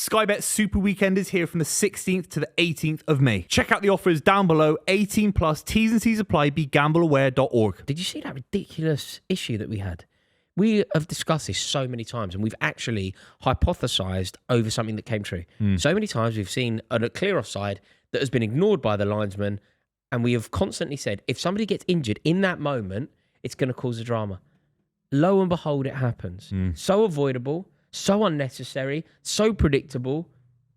Sky Bet Super Weekend is here from the 16th to the 18th of May. Check out the offers down below. 18 plus, T&Cs Apply, begambleaware.org. Did you see that ridiculous issue that we had? We have discussed this so many times, and we've actually hypothesised over something that came true. So many times we've seen a clear offside that has been ignored by the linesman, and we have constantly said, if somebody gets injured in that moment, it's going to cause a drama. Lo and behold, it happens. So avoidable, so unnecessary, so predictable,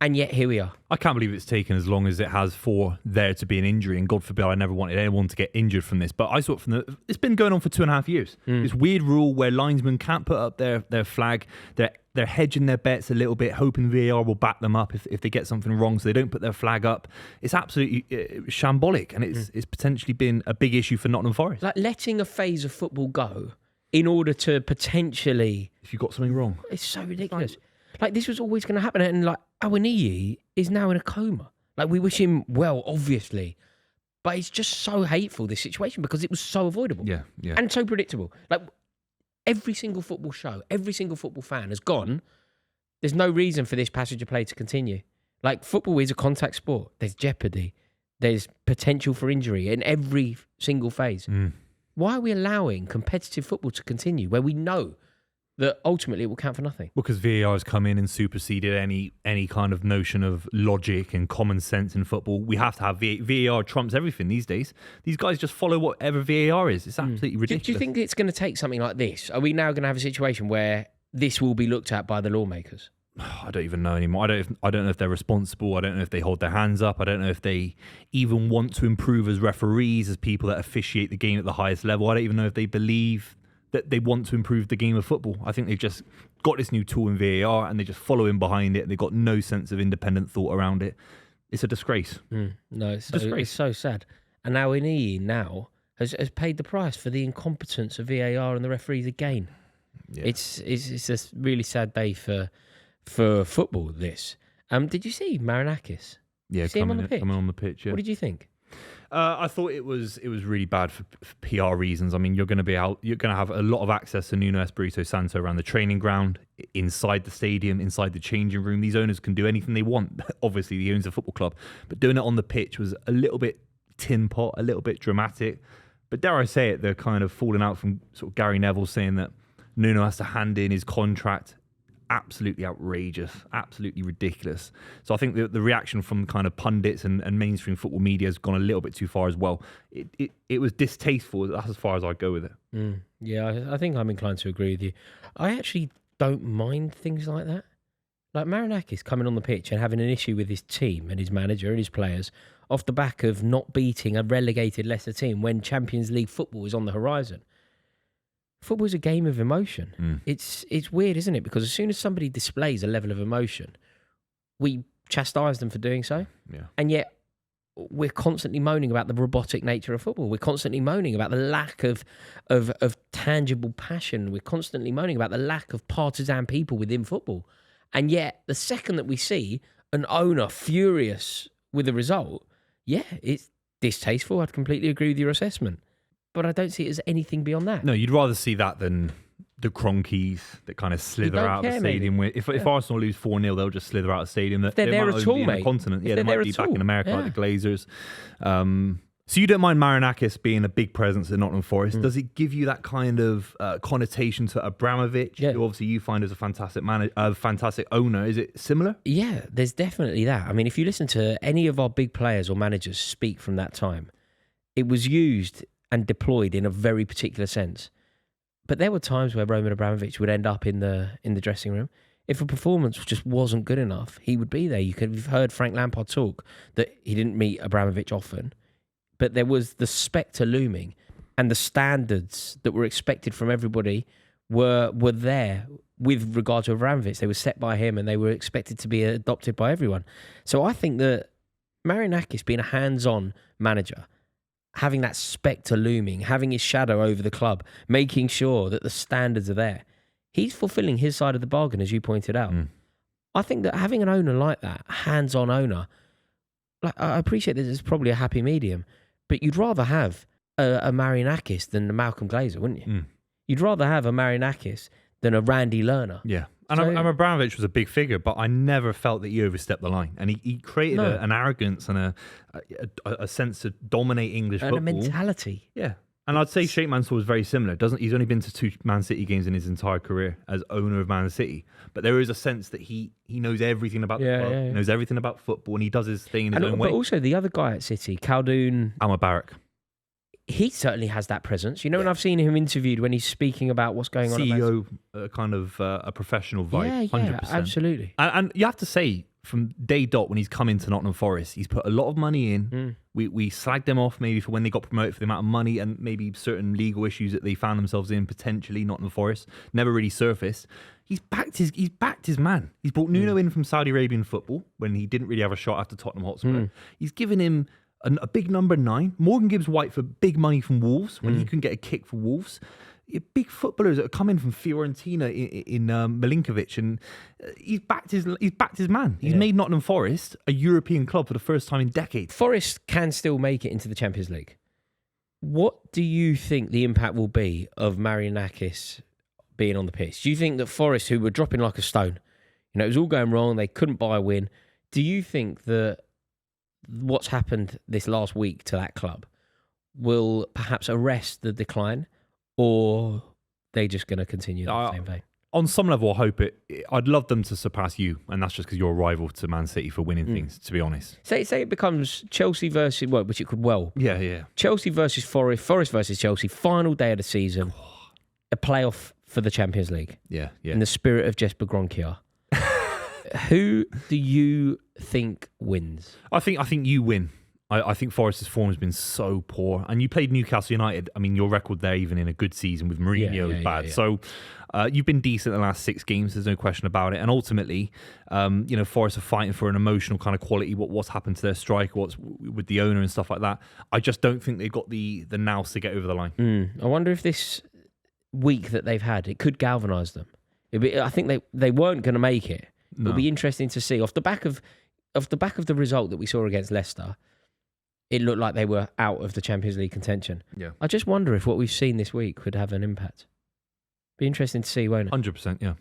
and yet here we are. I can't believe it's taken as long as it has for there to be an injury, and God forbid I never wanted anyone to get injured from this, but I saw it it's been going on for 2.5 years. This weird rule where linesmen can't put up their flag, they're hedging their bets a little bit, hoping VAR will back them up if they get something wrong, so they don't put their flag up. It's absolutely shambolic, and it's potentially been a big issue for Nottingham Forest. Like letting a phase of football go in order to potentially... If you got something wrong. It's so ridiculous. Like this was always going to happen, and like Awoniyi is now in a coma. Like we wish him well, obviously, but it's just so hateful, this situation, because it was so avoidable. Yeah. And so predictable. Like every single football show, every single football fan has gone, there's no reason for this passage of play to continue. Like football is a contact sport. There's jeopardy. There's potential for injury in every single phase. Why are we allowing competitive football to continue where we know that ultimately it will count for nothing? Because VAR has come in and superseded any kind of notion of logic and common sense in football. We have to have VAR trumps everything these days. These guys just follow whatever VAR is. It's absolutely ridiculous. Do you think it's going to take something like this? Are we now going to have a situation where this will be looked at by the lawmakers? I don't even know anymore. I don't know if they're responsible. I don't know if they hold their hands up. I don't know if they even want to improve as referees, as people that officiate the game at the highest level. I don't even know if they believe that they want to improve the game of football. I think they've just got this new tool in VAR and they just follow in behind it. And they've got no sense of independent thought around it. It's a disgrace. No, it's so sad. And now Awoniyi now has paid the price for the incompetence of VAR and the referees again. Yeah. It's a really sad day for football, this. Did you see Marinakis? Yeah, coming on the pitch. Yeah. What did you think? I thought it was really bad for PR reasons. I mean, you're going to have a lot of access to Nuno Espirito Santo around the training ground, inside the stadium, inside the changing room. These owners can do anything they want. Obviously, he owns a football club, but doing it on the pitch was a little bit tin pot, a little bit dramatic. But dare I say it, they're kind of falling out from sort of Gary Neville saying that Nuno has to hand in his contract. Absolutely outrageous, absolutely ridiculous. So I think the reaction from kind of pundits and mainstream football media has gone a little bit too far as well. It was distasteful. That's as far as I'd go with it. Yeah, I think I'm inclined to agree with you. I actually don't mind things like that. Like Marinakis coming on the pitch and having an issue with his team and his manager and his players off the back of not beating a relegated Leicester team when Champions League football is on the horizon. Football is a game of emotion. It's weird, isn't it? Because as soon as somebody displays a level of emotion, we chastise them for doing so. Yeah. And yet we're constantly moaning about the robotic nature of football. We're constantly moaning about the lack of tangible passion. We're constantly moaning about the lack of partisan people within football. And yet the second that we see an owner furious with the result, yeah, it's distasteful. I'd completely agree with your assessment. But I don't see it as anything beyond that. No, you'd rather see that than the Cronkies that kind of slither out of the stadium. If Arsenal lose 4-0, they'll just slither out of the stadium. They're there at all, mate. The continent. Yeah, they might be back in America like the Glazers. So you don't mind Marinakis being a big presence at Nottingham Forest. Does it give you that kind of connotation to Abramovich, who obviously you find as a fantastic fantastic owner? Is it similar? Yeah, there's definitely that. I mean, if you listen to any of our big players or managers speak from that time, it was used and deployed in a very particular sense. But there were times where Roman Abramovich would end up in the dressing room. If a performance just wasn't good enough, he would be there. You've heard Frank Lampard talk that he didn't meet Abramovich often, but there was the spectre looming, and the standards that were expected from everybody were there with regard to Abramovich. They were set by him, and they were expected to be adopted by everyone. So I think that Marinakis being a hands-on manager, having that spectre looming, having his shadow over the club, making sure that the standards are there, he's fulfilling his side of the bargain, as you pointed out. I think that having an owner like that, a hands-on owner, like I appreciate that there's probably a happy medium, but you'd rather have a Marinakis than a Malcolm Glazer, wouldn't you? You'd rather have a Marinakis than a Randy Lerner. Yeah, And Abramovich was a big figure, but I never felt that he overstepped the line. And he created an arrogance and a sense to dominate English football. And a mentality. Yeah. And I'd say Sheikh Mansour was very similar. He's only been to 2 Man City games in his entire career as owner of Man City. But there is a sense that he knows everything about the club. Yeah. He knows everything about football, and he does his thing in his own way. But also the other guy at City, Khaldoon Al-Mubarak. He certainly has that presence. When I've seen him interviewed when he's speaking about what's going on. CEO, kind of a professional vibe, 100%. Yeah, absolutely. And you have to say, from day dot when he's come into Nottingham Forest, he's put a lot of money in. We slagged them off maybe for when they got promoted for the amount of money and maybe certain legal issues that they found themselves in, potentially. Nottingham Forest never really surfaced. He's backed his man. He's brought Nuno in from Saudi Arabian football when he didn't really have a shot after Tottenham Hotspur. He's given him a big number 9. Morgan Gibbs White for big money from Wolves when he couldn't get a kick for Wolves. Big footballers that are coming from Fiorentina in Milinkovic, and he's backed his man. He's made Nottingham Forest a European club for the first time in decades. Forest can still make it into the Champions League. What do you think the impact will be of Marinakis being on the pitch? Do you think that Forest, who were dropping like a stone, it was all going wrong, they couldn't buy a win, do you think that what's happened this last week to that club will perhaps arrest the decline, or they just going to continue the same vein? On some level, I hope I'd love them to surpass you, and that's just because you're a rival to Man City for winning things, to be honest. Say it becomes Chelsea versus, which it could well. Yeah. Chelsea versus Forest, Forest versus Chelsea, final day of the season, a playoff for the Champions League. Yeah. In the spirit of Jesper Gronkiar. Who do you think wins? I think you win. I think Forest's form has been so poor. And you played Newcastle United. I mean, your record there, even in a good season with Mourinho, is bad. Yeah. So you've been decent in the last 6 games. There's no question about it. And ultimately, Forest are fighting for an emotional kind of quality. What's happened to their striker, what's with the owner and stuff like that. I just don't think they've got the nous to get over the line. I wonder if this week that they've had, it could galvanise them. I think they weren't going to make it. No. It'll be interesting to see. Off the back of the result that we saw against Leicester, it looked like they were out of the Champions League contention. Yeah. I just wonder if what we've seen this week could have an impact. Be interesting to see, won't it? 100%, yeah.